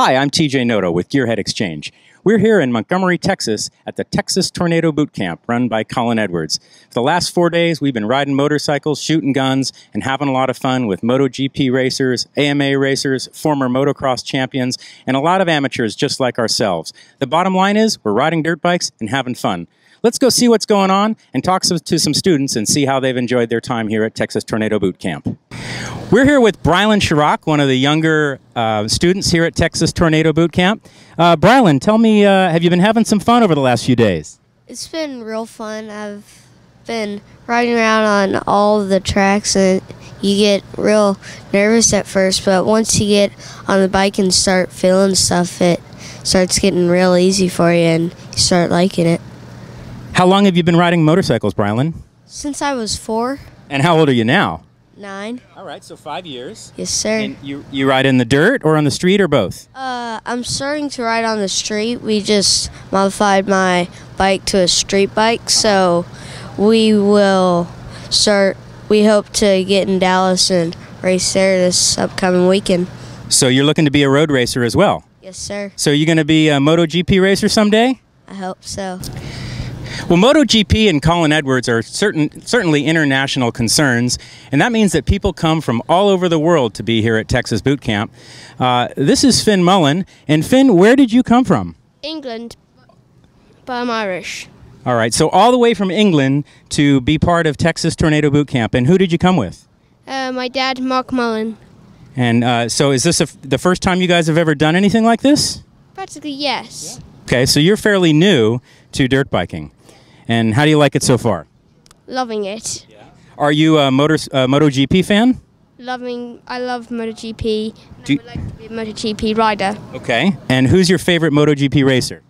Hi, I'm TJ Noto with Gearhead Exchange. We're here in Montgomery, Texas at the Texas Tornado Boot Camp run by Colin Edwards. For the last 4 days, we've been riding motorcycles, shooting guns, and having a lot of fun with MotoGP racers, AMA racers, former motocross champions, and a lot of amateurs just like ourselves. The bottom line is we're riding dirt bikes and having fun. Let's go see what's going on and talk to some students and see how they've enjoyed their time here at Texas Tornado Boot Camp. We're here with Brylan Chirac, one of the younger students here at Texas Tornado Boot Camp. Brylan, tell me, have you been having some fun over the last few days? It's been real fun. I've been riding around on all the tracks, and you get real nervous at first, but once you get on the bike and start feeling stuff, it starts getting real easy for you, and you start liking it. How long have you been riding motorcycles, Brylan? Since I was 4. And how old are you now? 9. All right, so 5 years. Yes, sir. And you ride in the dirt or on the street or both? I'm starting to ride on the street. We just modified my bike to a street bike, so we hope to get in Dallas and race there this upcoming weekend. So you're looking to be a road racer as well? Yes, sir. So you're going to be a MotoGP racer someday? I hope so. Well, MotoGP and Colin Edwards are certainly international concerns, and that means that people come from all over the world to be here at Texas Boot Camp. This is Finn Mullen, and Finn, where did you come from? England, but I'm Irish. All right, so all the way from England to be part of Texas Tornado Boot Camp, and who did you come with? My dad, Mark Mullen. And so is this the first time you guys have ever done anything like this? Practically, yes. Okay, so you're fairly new to dirt biking. And how do you like it so far? Loving it. Yeah. Are you a MotoGP fan? I love MotoGP. I would like to be a MotoGP rider. Okay. And who's your favorite MotoGP racer?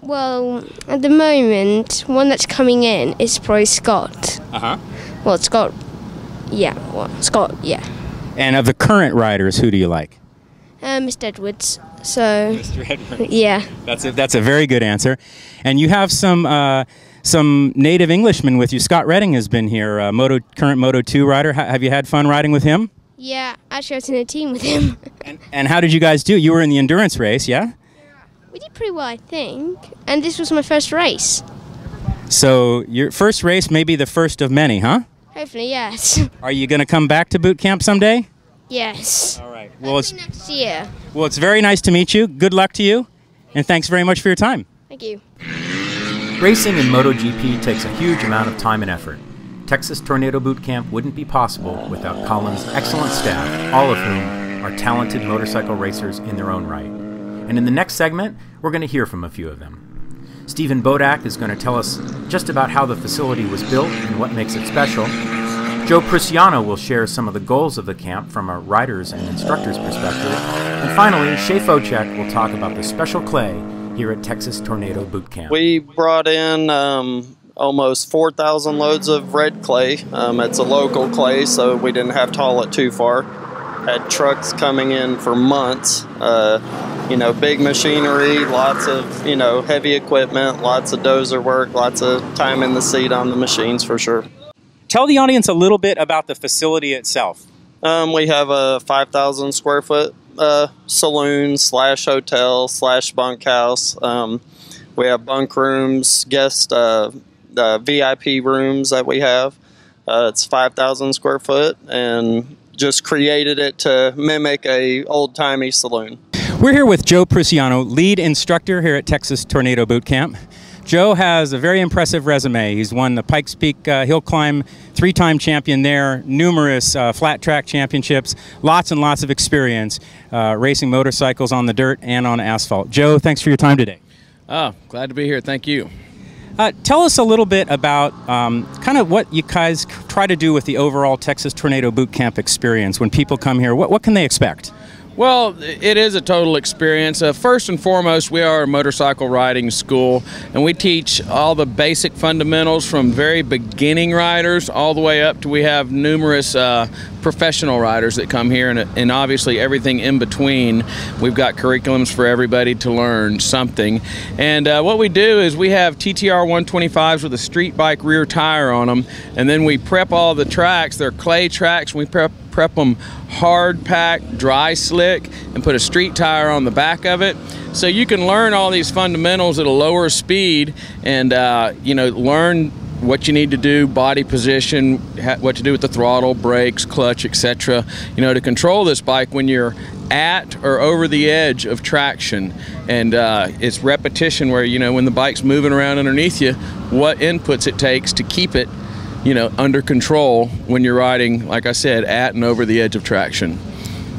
Well, at the moment, one that's coming in is probably Scott. Uh-huh. Well, Scott, yeah. And of the current riders, who do you like? Mr. Edwards. So, Mr. Edwards. Yeah. That's a very good answer. And you have some native Englishmen with you. Scott Redding has been here, current Moto 2 rider. Have you had fun riding with him? Yeah, actually I was in a team with him. And how did you guys do? You were in the endurance race, yeah? We did pretty well, I think. And this was my first race. So your first race may be the first of many, huh? Hopefully, yes. Are you going to come back to boot camp someday? Yes. All right. Well, it's next year. Well, it's very nice to meet you. Good luck to you. And thanks very much for your time. Thank you. Racing in MotoGP takes a huge amount of time and effort. Texas Tornado Boot Camp wouldn't be possible without Colin's excellent staff, all of whom are talented motorcycle racers in their own right. And in the next segment, we're going to hear from a few of them. Stephen Bodak is going to tell us just about how the facility was built and what makes it special. Joe Prusiano will share some of the goals of the camp from a rider's and instructor's perspective. And finally, Shay Focek will talk about the special clay here at Texas Tornado Boot Camp. We brought in almost 4,000 loads of red clay. It's a local clay, so we didn't have to haul it too far. Had trucks coming in for months. Big machinery, lots of, heavy equipment, lots of dozer work, lots of time in the seat on the machines for sure. Tell the audience a little bit about the facility itself. We have a 5,000 square foot saloon / hotel / bunkhouse. We have bunk rooms, guest VIP rooms that we have. It's 5,000 square foot, and just created it to mimic a old-timey saloon. We're here with Joe Prusiano, lead instructor here at Texas Tornado Boot Camp. Joe has a very impressive resume. He's won the Pikes Peak Hill Climb, 3-time champion there, numerous flat track championships, lots and lots of experience racing motorcycles on the dirt and on asphalt. Joe, thanks for your time today. Oh, glad to be here. Thank you. Tell us a little bit about kind of what you guys try to do with the overall Texas Tornado Boot Camp experience. When people come here, what can they expect? Well, it is a total experience. First and foremost, we are a motorcycle riding school, and we teach all the basic fundamentals from very beginning riders all the way up to we have numerous professional riders that come here, and obviously everything in between. We've got curriculums for everybody to learn something. And what we do is we have TTR 125s with a street bike rear tire on them, and then we prep all the tracks. They're clay tracks, and we prep prep them hard pack, dry slick, and put a street tire on the back of it. So you can learn all these fundamentals at a lower speed and, you know, learn what you need to do, body position, what to do with the throttle, brakes, clutch, etc. You know, to control this bike when you're at or over the edge of traction. And it's repetition where, you know, when the bike's moving around underneath you, what inputs it takes to keep it, you know, under control when you're riding, like I said, at and over the edge of traction.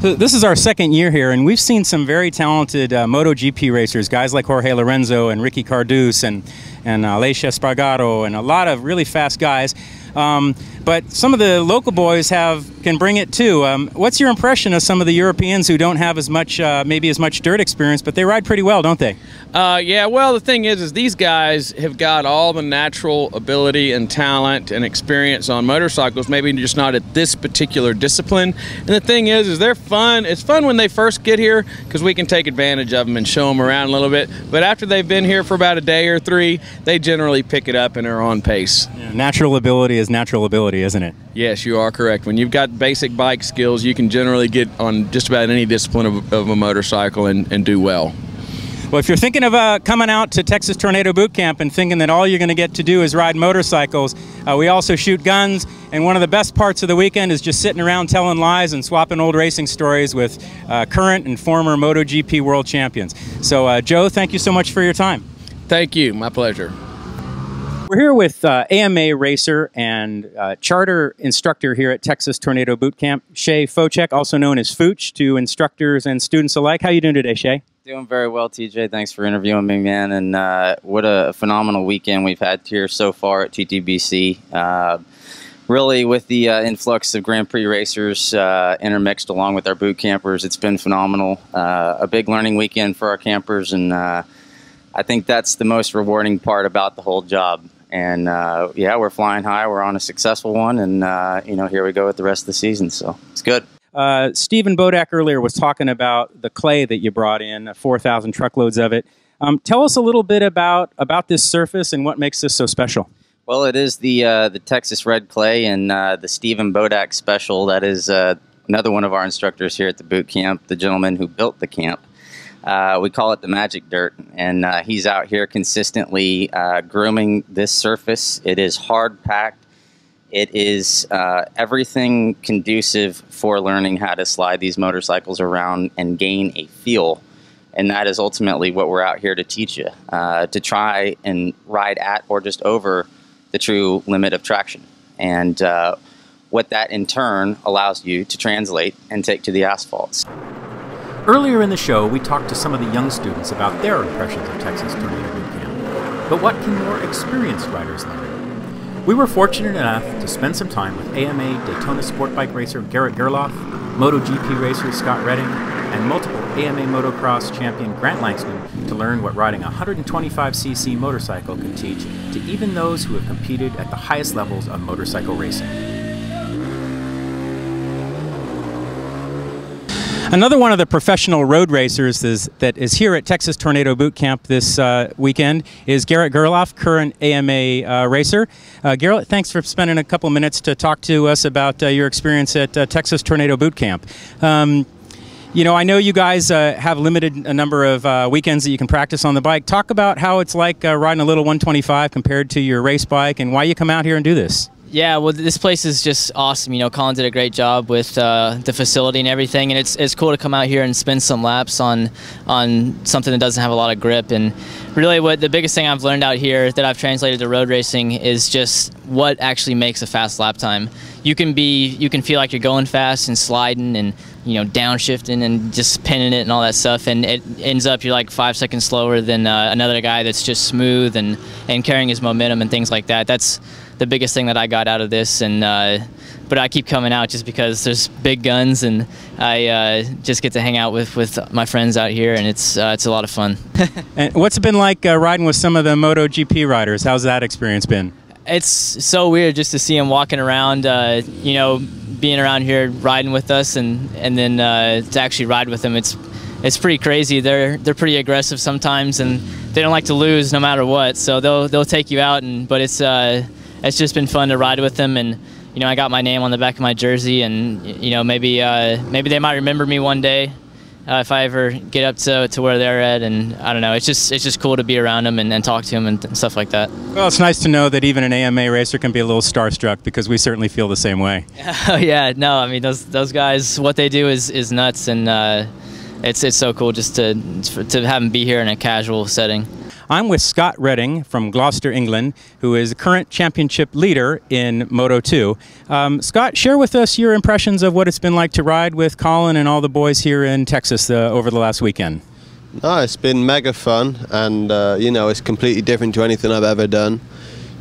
So this is our second year here, and we've seen some very talented MotoGP racers, guys like Jorge Lorenzo and Ricky Cardus and Aleix Espargaro, and a lot of really fast guys. But some of the local boys can bring it too. What's your impression of some of the Europeans who don't have as much, maybe as much dirt experience, but they ride pretty well, don't they? Yeah, well, the thing is these guys have got all the natural ability and talent and experience on motorcycles, maybe just not at this particular discipline. And the thing is they're fun. It's fun when they first get here because we can take advantage of them and show them around a little bit. But after they've been here for about a day or three, they generally pick it up and are on pace. Yeah, natural ability is natural ability, isn't it? Yes, you are correct. When you've got basic bike skills, you can generally get on just about any discipline of a motorcycle and do well. Well, if you're thinking of coming out to Texas Tornado Boot Camp and thinking that all you're going to get to do is ride motorcycles, we also shoot guns, and one of the best parts of the weekend is just sitting around telling lies and swapping old racing stories with current and former MotoGP world champions. So, Joe, thank you so much for your time. Thank you. My pleasure. We're here with AMA racer and charter instructor here at Texas Tornado Boot Camp, Shay Fochek, also known as Fooch to instructors and students alike. How you doing today, Shay? Doing very well, TJ. Thanks for interviewing me, man. And what a phenomenal weekend we've had here so far at TTBC. Really, with the influx of Grand Prix racers intermixed along with our boot campers, it's been phenomenal. A big learning weekend for our campers, and I think that's the most rewarding part about the whole job. And yeah, we're flying high. We're on a successful one, and you know, here we go with the rest of the season. So it's good. Stephen Bodak earlier was talking about the clay that you brought in, 4,000 truckloads of it. Tell us a little bit about this surface and what makes this so special. Well, it is the Texas Red Clay and the Stephen Bodak Special. That is another one of our instructors here at the boot camp, the gentleman who built the camp. We call it the magic dirt, and he's out here consistently grooming this surface. It is hard packed. It is everything conducive for learning how to slide these motorcycles around and gain a feel. And that is ultimately what we're out here to teach you, to try and ride at or just over the true limit of traction. And what that in turn allows you to translate and take to the asphalts. Earlier in the show, we talked to some of the young students about their impressions of Texas Tornado Boot Camp. But what can more experienced riders learn? We were fortunate enough to spend some time with AMA Daytona Sport Bike racer Garrett Gerloff, MotoGP racer Scott Redding, and multiple AMA motocross champion Grant Langston to learn what riding a 125cc motorcycle can teach to even those who have competed at the highest levels of motorcycle racing. Another one of the professional road racers that is here at Texas Tornado Boot Camp this weekend is Garrett Gerloff, current AMA racer. Garrett, thanks for spending a couple minutes to talk to us about your experience at Texas Tornado Boot Camp. You know, I know you guys have limited a number of weekends that you can practice on the bike. Talk about how it's like riding a little 125 compared to your race bike and why you come out here and do this. Yeah, well, this place is just awesome. You know, Colin did a great job with the facility and everything, and it's cool to come out here and spin some laps on something that doesn't have a lot of grip. And really, what the biggest thing I've learned out here that I've translated to road racing is just what actually makes a fast lap time. You can feel like you're going fast and sliding and, you know, downshifting and just pinning it and all that stuff, and it ends up you're like 5 seconds slower than another guy that's just smooth and carrying his momentum and things like that. That's the biggest thing that I got out of this, and but I keep coming out just because there's big guns, and I just get to hang out with my friends out here, and it's a lot of fun. And what's it been like riding with some of the MotoGP riders? How's that experience been? It's so weird just to see them walking around, you know, being around here riding with us, and then to actually ride with them. It's pretty crazy. They're pretty aggressive sometimes, and they don't like to lose no matter what. So they'll take you out, but it's just been fun to ride with them, and you know, I got my name on the back of my jersey, and you know, maybe they might remember me one day if I ever get up to where they're at. And I don't know, it's just cool to be around them and talk to them and stuff like that. Well, it's nice to know that even an AMA racer can be a little starstruck, because we certainly feel the same way. Oh yeah, no, I mean those guys, what they do is nuts, and it's so cool just to have them be here in a casual setting. I'm with Scott Redding from Gloucester, England, who is the current championship leader in Moto2. Scott, share with us your impressions of what it's been like to ride with Colin and all the boys here in Texas over the last weekend. No, it's been mega fun, and you know, it's completely different to anything I've ever done.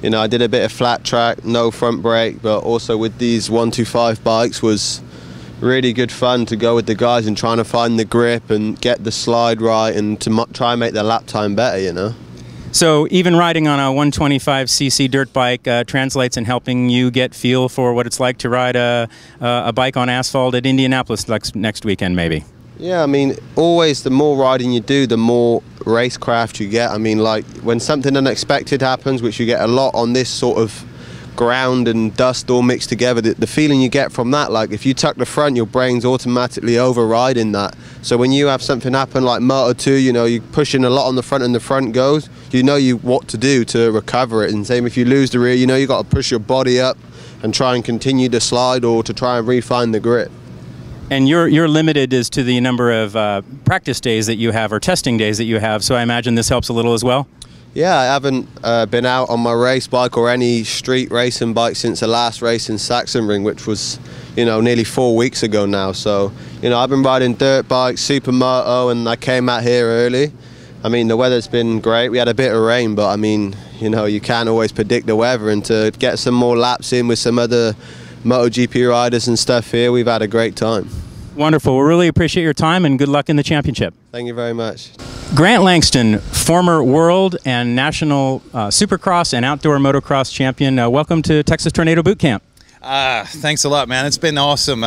You know, I did a bit of flat track, no front brake, but also with these 125 bikes was really good fun to go with the guys and trying to find the grip and get the slide right and to try and make their lap time better, you know. So even riding on a 125cc dirt bike translates in helping you get feel for what it's like to ride a bike on asphalt at Indianapolis next weekend, maybe. Yeah, I mean, always the more riding you do, the more racecraft you get. I mean, like when something unexpected happens, which you get a lot on this sort of ground and dust all mixed together, the feeling you get from that, like if you tuck the front, your brain's automatically overriding that. So when you have something happen like Moto2, you know, you're pushing a lot on the front and the front goes, you know what to do to recover it. And same if you lose the rear, you know you got to push your body up and try and continue to slide or to try and refine the grip. And you're limited as to the number of practice days that you have or testing days that you have, so I imagine this helps a little as well? Yeah, I haven't been out on my race bike or any street racing bike since the last race in Sachsenring, which was, you know, nearly 4 weeks ago now. So, you know, I've been riding dirt bikes, supermoto, and I came out here early. I mean, the weather's been great. We had a bit of rain, but I mean, you know, you can't always predict the weather, and to get some more laps in with some other MotoGP riders and stuff here, we've had a great time. Wonderful. We really appreciate your time, and good luck in the championship. Thank you very much. Grant Langston, former world and national supercross and outdoor motocross champion. Welcome to Texas Tornado Boot Camp. Thanks a lot, man. It's been awesome.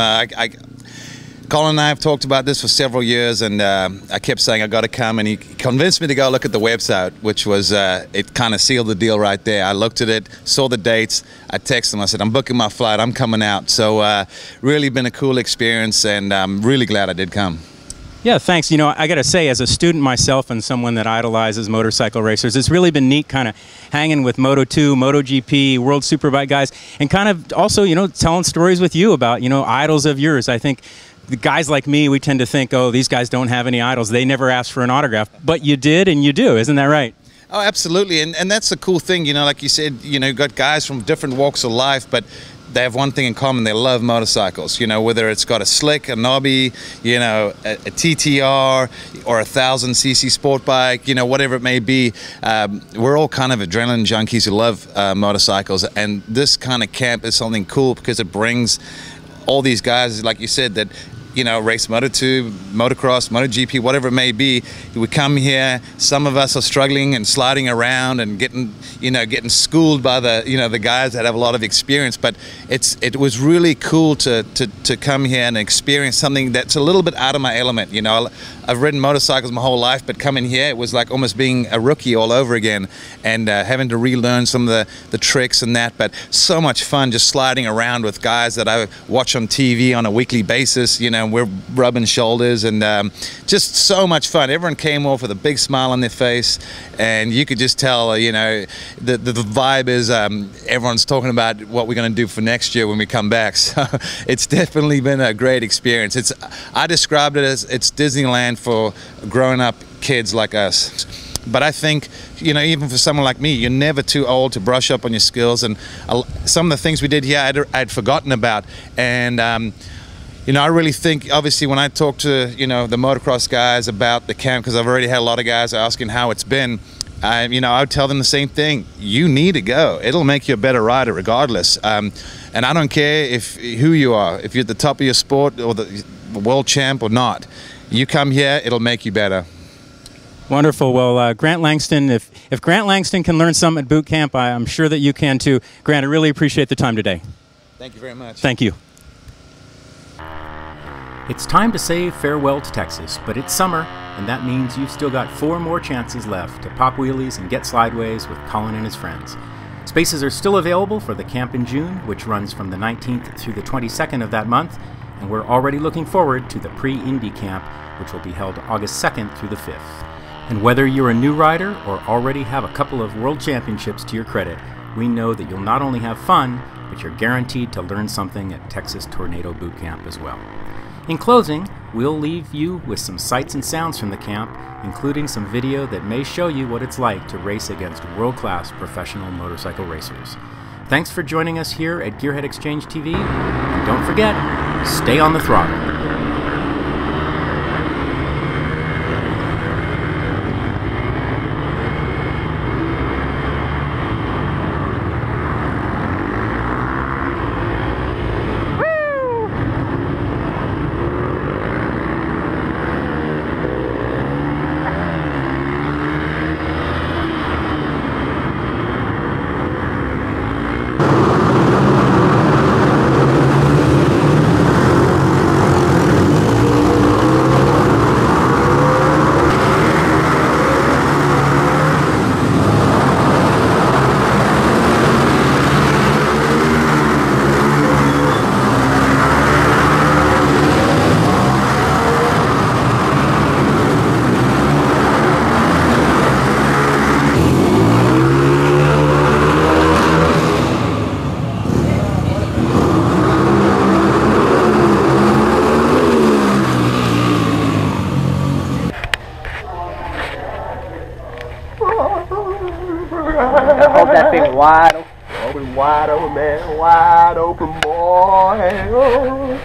Colin and I have talked about this for several years, and I kept saying I got to come, and he convinced me to go look at the website, which was, it kind of sealed the deal right there. I looked at it, saw the dates, I texted him, I said, I'm booking my flight, I'm coming out. So really been a cool experience, and I'm really glad I did come. Yeah, thanks. You know, I got to say, as a student myself and someone that idolizes motorcycle racers, it's really been neat kind of hanging with Moto2, MotoGP, World Superbike guys, and kind of also, you know, telling stories with you about, you know, idols of yours. I think the guys like me, we tend to think, oh, these guys don't have any idols. They never asked for an autograph. But you did, and you do. Isn't that right? Oh, absolutely. And that's the cool thing, you know, like you said, you know, you've got guys from different walks of life, but they have one thing in common: they love motorcycles. You know, whether it's got a slick, a knobby, you know, a TTR or a 1000cc sport bike, you know, whatever it may be. We're all kind of adrenaline junkies who love motorcycles, and this kind of camp is something cool because it brings all these guys, like you said, that, you know, race Moto2, motocross, MotoGP, whatever it may be. We come here, some of us are struggling and sliding around and getting, you know, getting schooled by the, you know, the guys that have a lot of experience. But it was really cool to come here and experience something that's a little bit out of my element. You know, I've ridden motorcycles my whole life, but coming here, it was like almost being a rookie all over again, and having to relearn some of the tricks and that. But so much fun just sliding around with guys that I watch on TV on a weekly basis, you know, and we're rubbing shoulders, and just so much fun. Everyone came off with a big smile on their face, and you could just tell, you know, the vibe is everyone's talking about what we're going to do for next year when we come back. So it's definitely been a great experience. I described it as it's Disneyland for grown up kids like us. But I think, you know, even for someone like me, you're never too old to brush up on your skills, and some of the things we did here I'd forgotten about. And you know, I really think, obviously, when I talk to, you know, the motocross guys about the camp, because I've already had a lot of guys asking how it's been, you know, I would tell them the same thing. You need to go. It'll make you a better rider regardless. And I don't care who you are, if you're at the top of your sport or the world champ or not. You come here, it'll make you better. Wonderful. Well, Grant Langston, if Grant Langston can learn something at boot camp, I'm sure that you can too. Grant, I really appreciate the time today. Thank you very much. Thank you. It's time to say farewell to Texas, but it's summer, and that means you've still got 4 more chances left to pop wheelies and get slideways with Colin and his friends. Spaces are still available for the camp in June, which runs from the 19th through the 22nd of that month, and we're already looking forward to the pre-Indy camp, which will be held August 2nd through the 5th. And whether you're a new rider or already have a couple of world championships to your credit, we know that you'll not only have fun, but you're guaranteed to learn something at Texas Tornado Boot Camp as well. In closing, we'll leave you with some sights and sounds from the camp, including some video that may show you what it's like to race against world-class professional motorcycle racers. Thanks for joining us here at Gearhead Exchange TV, and don't forget, stay on the throttle. Hold that thing wide open, man, wide open, boy.